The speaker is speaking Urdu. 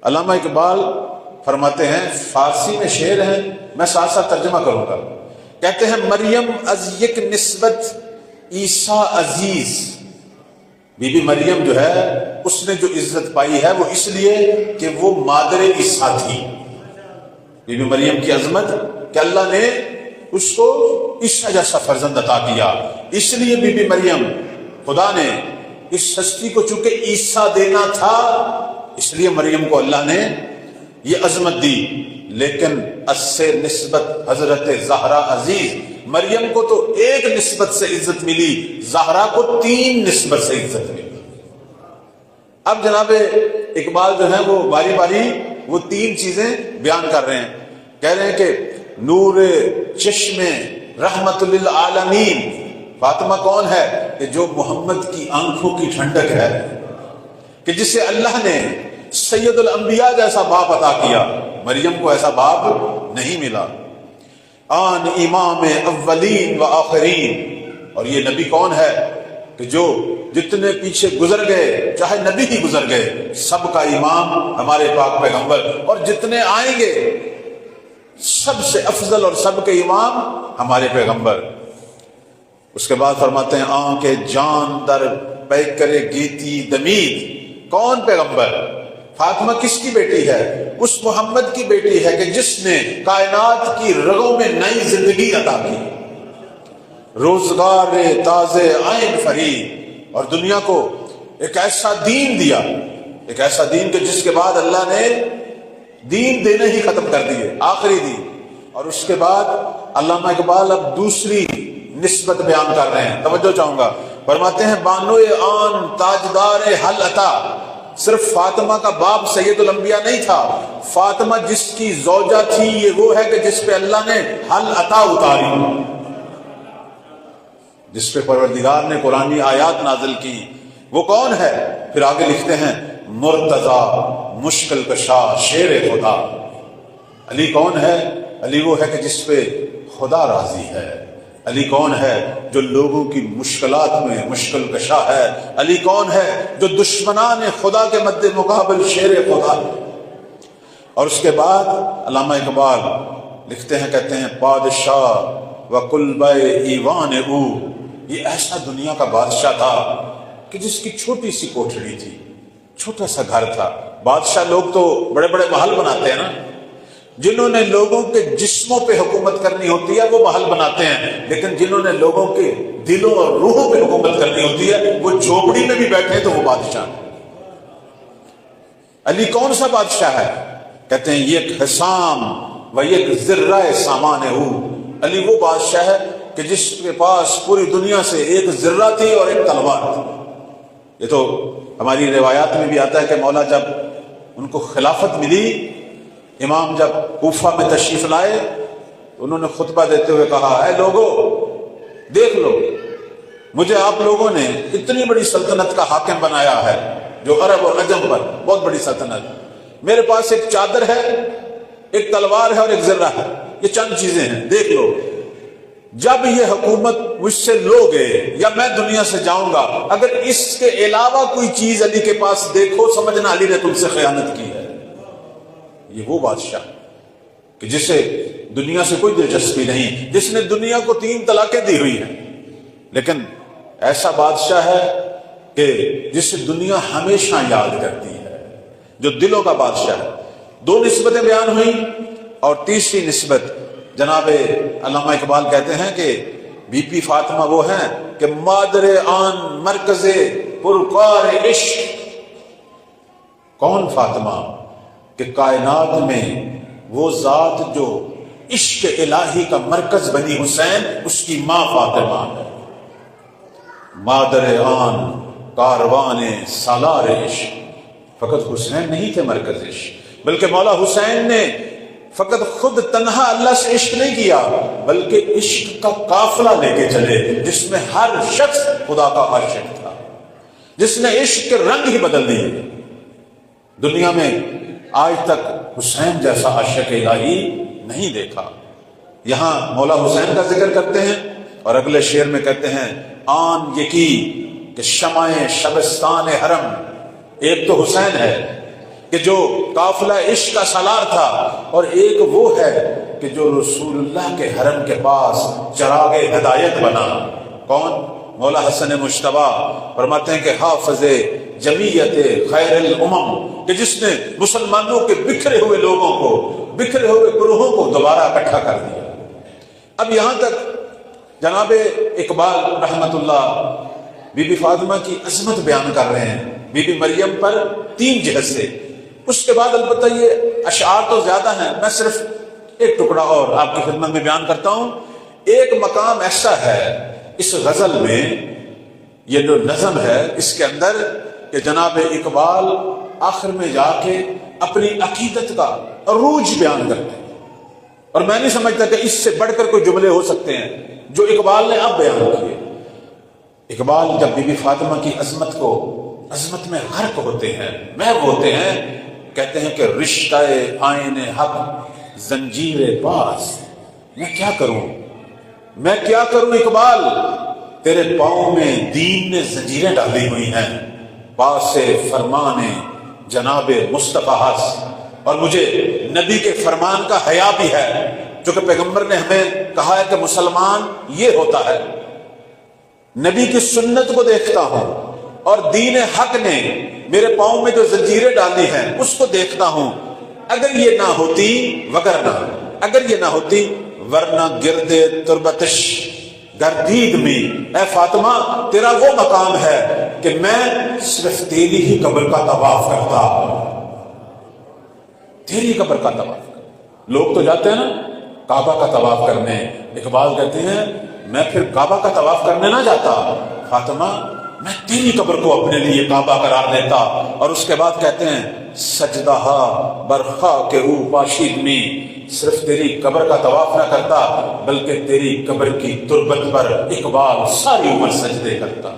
علامہ اقبال فرماتے ہیں، فارسی میں شعر ہے، میں ساتھ ساتھ ترجمہ کروں گا، کہتے ہیں مریم از یک نسبت عیسیٰ عزیز، بی بی مریم جو ہے اس نے جو عزت پائی ہے وہ اس لیے کہ وہ مادر عیسیٰ تھی۔ بی بی مریم کی عظمت کہ اللہ نے اس کو عیسیٰ جیسا فرزند عطا کیا، اس لیے بی بی مریم، خدا نے اس ہستی کو چونکہ عیسیٰ دینا تھا اس لیے مریم کو اللہ نے یہ عظمت دی۔ لیکن اس سے نسبت حضرت زہرا عزیز، مریم کو تو ایک نسبت سے عزت ملی، زہرا کو 3 نسبت سے عزت ملی۔ اب جناب اقبال جو ہے وہ باری باری وہ 3 چیزیں بیان کر رہے ہیں، کہہ رہے ہیں کہ نور چشم رحمت للعالمین، فاطمہ کون ہے؟ کہ جو محمد کی آنکھوں کی ٹھنڈک ہے، کہ جسے اللہ نے سید الانبیاء جیسا باپ عطا کیا، مریم کو ایسا باپ نہیں ملا۔ آن امام اولین و آخرین، اور یہ نبی کون ہے کہ جو جتنے پیچھے گزر گئے، چاہے نبی ہی گزر گئے، سب کا امام ہمارے پاک پیغمبر، اور جتنے آئیں گے سب سے افضل اور سب کے امام ہمارے پیغمبر۔ اس کے بعد فرماتے ہیں آنکھ جان در پیکر گیتی دمید، کون پیغمبر؟ فاطمہ کس کی بیٹی ہے؟ اس محمد کی بیٹی ہے کہ جس نے کائنات کی رگوں میں نئی زندگی عطا کی، روزگار تازے عین فرید، اور دنیا کو ایک ایسا دین دیا، ایک ایسا دین کہ جس کے بعد اللہ نے دین دینے ہی ختم کر دیے، آخری دین۔ اور اس کے بعد علامہ اقبال اب دوسری نسبت بیان کر رہے ہیں، توجہ چاہوں گا، فرماتے ہیں بانو آن تاجدار حل عطا، صرف فاطمہ کا باپ سید الانبیاء نہیں تھا، فاطمہ جس کی زوجہ تھی یہ وہ ہے کہ جس پہ اللہ نے حل عطا اتاری، جس پہ پروردگار نے قرآنی آیات نازل کی، وہ کون ہے؟ پھر آگے لکھتے ہیں مرتضی مشکل کشا شیر خدا، علی کون ہے؟ علی وہ ہے کہ جس پہ خدا راضی ہے، علی کون ہے؟ جو لوگوں کی مشکلات میں مشکل کشا ہے، علی کون ہے؟ جو دشمنان خدا کے مد مقابل شیر خدا ہے۔ اور اس کے بعد علامہ اقبال لکھتے ہیں، کہتے ہیں پادشاہ و قلب ایوان او، یہ ایسا دنیا کا بادشاہ تھا کہ جس کی چھوٹی سی کوٹھڑی تھی، چھوٹا سا گھر تھا۔ بادشاہ لوگ تو بڑے بڑے محل بناتے ہیں نا، جنہوں نے لوگوں کے جسموں پہ حکومت کرنی ہوتی ہے وہ محل بناتے ہیں، لیکن جنہوں نے لوگوں کے دلوں اور روحوں پہ حکومت کرنی ہوتی ہے وہ جھوپڑی میں بھی بیٹھے تو وہ بادشاہ ہے۔ علی کون سا بادشاہ ہے؟ کہتے ہیں یک حسام و یک ذرہ سامان ہو، علی وہ بادشاہ ہے کہ جس کے پاس پوری دنیا سے ایک ذرہ تھی اور ایک تلوار تھی۔ یہ تو ہماری روایات میں بھی آتا ہے کہ مولا جب ان کو خلافت ملی، امام جب کوفہ میں تشریف لائے تو انہوں نے خطبہ دیتے ہوئے کہا، اے لوگو دیکھ لو، مجھے آپ لوگوں نے اتنی بڑی سلطنت کا حاکم بنایا ہے، جو عرب اور عجم پر بہت بڑی سلطنت، میرے پاس ایک چادر ہے، ایک تلوار ہے اور ایک ذرہ ہے، یہ چند چیزیں ہیں، دیکھ لو، جب یہ حکومت مجھ سے لوگے یا میں دنیا سے جاؤں گا، اگر اس کے علاوہ کوئی چیز علی کے پاس دیکھو سمجھنا علی نے تم سے خیانت کی ہے۔ یہ وہ بادشاہ کہ جسے دنیا سے کوئی دلچسپی نہیں، جس نے دنیا کو 3 طلاقیں دی ہوئی ہیں، لیکن ایسا بادشاہ ہے کہ جسے دنیا ہمیشہ یاد کرتی ہے، جو دلوں کا بادشاہ ہے۔ 2 نسبتیں بیان ہوئیں، اور تیسری نسبت جناب علامہ اقبال کہتے ہیں کہ بی بی فاطمہ وہ ہیں کہ مادر آن مرکز پرکار عشق، کون فاطمہ؟ کہ کائنات میں وہ ذات جو عشق الہی کا مرکز بنی حسین، اس کی ماں فاطمہ ہے۔ مادر آن کاروان سالار عشق، فقط حسین نہیں تھے مرکز عشق، بلکہ مولا حسین نے فقط خود تنہا اللہ سے عشق نہیں کیا، بلکہ عشق کا قافلہ لے کے چلے، جس میں ہر شخص خدا کا عاشق تھا، جس نے عشق کے رنگ ہی بدل دیے۔ دنیا میں آج تک حسین جیسا عاشق الہی نہیں دیکھا۔ یہاں مولا حسین کا ذکر کرتے ہیں اور اگلے شعر میں کہتے ہیں آن یکی کہ شمع شبستان حرم، ایک تو حسین ہے کہ جو قافلہ عشق کا سالار تھا، اور ایک وہ ہے کہ جو رسول اللہ کے حرم کے پاس چراغ ہدایت بنا۔ کون؟ مولا حسن مجتبیٰ فرماتے ہیں کہ حافظ جمیعت خیر الامم، کہ جس نے مسلمانوں کے بکھرے ہوئے لوگوں کو، بکھرے ہوئے گروہوں کو دوبارہ اکٹھا کر دیا۔ اب یہاں تک جناب اقبال رحمت اللہ بی بی فاطمہ کی عظمت بیان کر رہے ہیں، بی بی مریم پر 3 جہت سے۔ اس کے بعد البتہ یہ اشعار تو زیادہ ہیں، میں صرف ایک ٹکڑا اور آپ کی خدمت میں بیان کرتا ہوں۔ ایک مقام ایسا ہے اس غزل میں، یہ جو نظم ہے اس کے اندر، کہ جناب اقبال آخر میں جا کے اپنی عقیدت کا عروج بیان کرتے ہیں، اور میں نہیں سمجھتا کہ اس سے بڑھ کر کوئی جملے ہو سکتے ہیں جو اقبال نے اب بیان کیے۔ اقبال جب بی بی فاطمہ کی عظمت میں غرق ہوتے ہیں، محو ہوتے ہیں، کہتے ہیں کہ رشتہ آئین حق زنجیر پاس، میں کیا کروں اقبال، تیرے پاؤں میں دین نے زنجیریں ڈالی ہوئی ہیں، پاس فرمان جناب مصطفیٰ ہس، اور مجھے نبی کے فرمان کا حیا بھی ہے، جو کہ پیغمبر نے ہمیں کہا ہے کہ مسلمان یہ ہوتا ہے، نبی کی سنت کو دیکھتا ہوں، اور دین حق نے میرے پاؤں میں جو زنجیریں ڈالی ہیں اس کو دیکھتا ہوں۔ اگر یہ نہ ہوتی ورنہ گردے تربتش گردید میں، اے فاطمہ تیرا وہ مقام ہے کہ میں صرف تیری ہی قبر کا طواف کرتا، تیری قبر کا طواف کرتا۔ لوگ تو جاتے ہیں نا کعبہ کا طواف کرنے، اقبال کہتے ہیں میں پھر کعبہ کا طواف کرنے نہ جاتا، فاطمہ میں تیری قبر کو اپنے لیے کعبہ قرار دیتا۔ اور اس کے بعد کہتے ہیں سجدہ برخا کے او پاشید میں، صرف تیری قبر کا طواف نہ کرتا بلکہ تیری قبر کی تربت پر اقبال ساری عمر سجدے کرتا۔